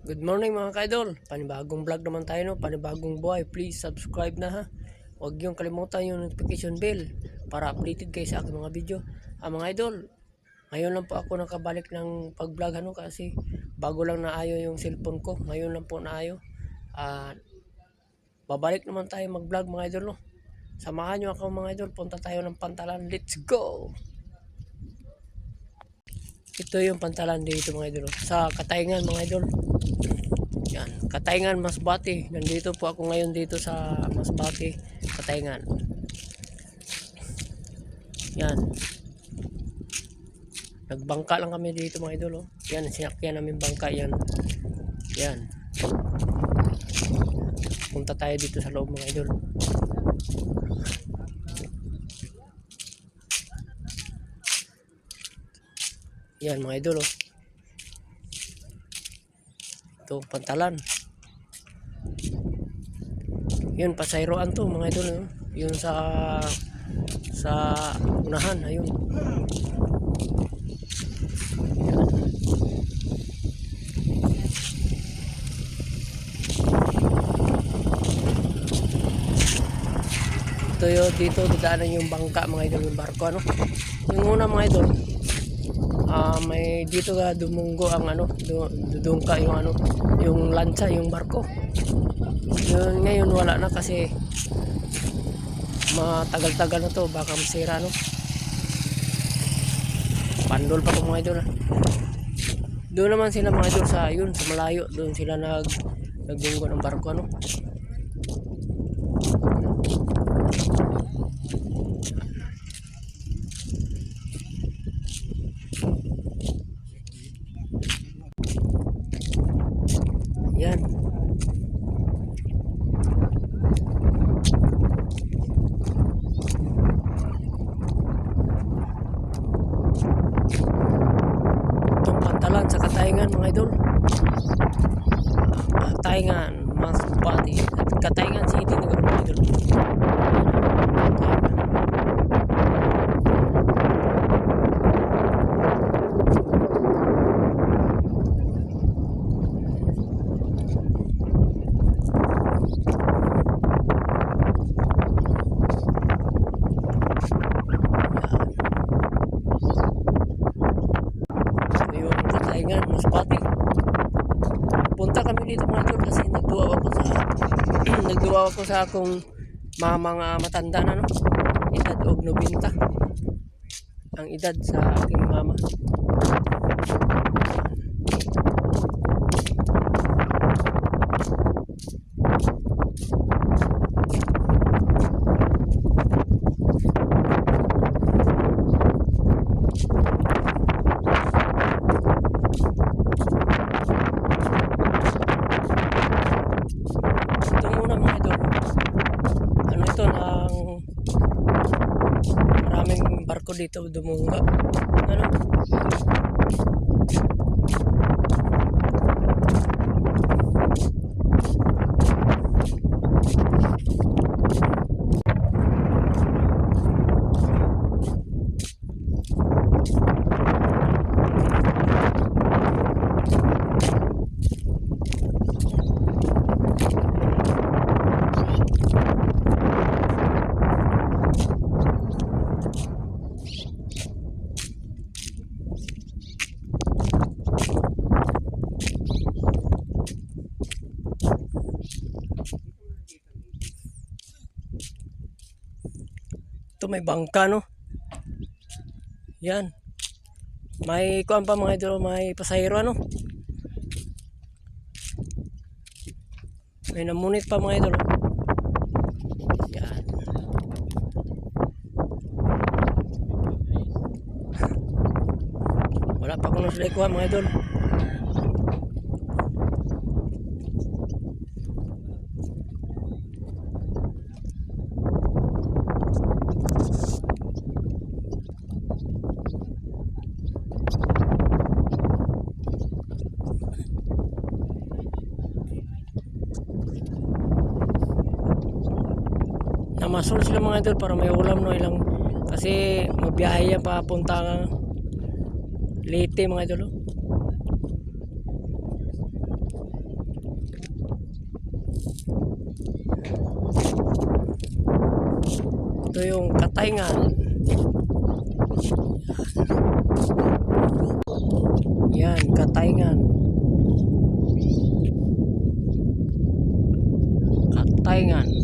Good morning mga ka-idol. Panibagong vlog naman tayo, no? Panibagong buhay. Please subscribe na, ha. Huwag niyong kalimutan yung notification bell para updated kayo sa aking mga video. Mga idol, ngayon lang po ako nakabalik ng pag-vlog, ano, kasi bago lang naayo yung cellphone ko. Ngayon lang po naayo. Babalik naman tayo mag-vlog mga idol, no? Samahan niyo ako mga idol. Punta tayo ng Pantalan. Let's go! Ito yung Pantalan dito mga idol, no? Sa Katayngan mga idol. Yan, Katayngan, Masbate. Nandito po ako ngayon dito sa Masbate, Katayngan. Yan. Nagbangka lang kami dito mga idol, oh. Yan, sinakyan namin bangka yan. Yan. Punta tayo dito sa loob mga idol. Yan mga idol, oh. Ito, Pantalan. Yun, pasayroan to mga idol, oh. Yun sa unahan, ayun. Ito yun, dito dadaanan yung bangka mga idol, yung barko, ano. Yung una mga idol, may dito ga dumunggo ang ano, dudungka yung ano, yung lansa, yung barko. Yun, ngayon wala na kasi matagal-tagal na to, baka masira, no. Pandol pa to mga idol, ha. Doon naman sila mga idol sa yun, sa malayo, doon sila nagdunggo ng barko, ano. Yan. Itong Pantalan sa Katayngan mga idol. Katayngan, Masbate, Katayngan City mga idol. Yung Katayngan, Masbate. Punta kami dito mga idol kasi nagduwa ako sa akong mga matanda na, no. Edad og 90 ang edad sa aking mama. Ito muna mga idol, ano ito, ng maraming barko dito dumungga, ano. Ito may bangka, no. Yan, may kuan pa mga idol, may pasahero, ano. May namunit pa mga idol. Yan. Wala pa kung sila ikuha mga idol. Namasol sila mga idol para may ulam, no, ilang kasi magbiyahe yan papunta Leyte mga idol, oh. Ito yung Katayngan. Yan, Katayngan. Katayngan.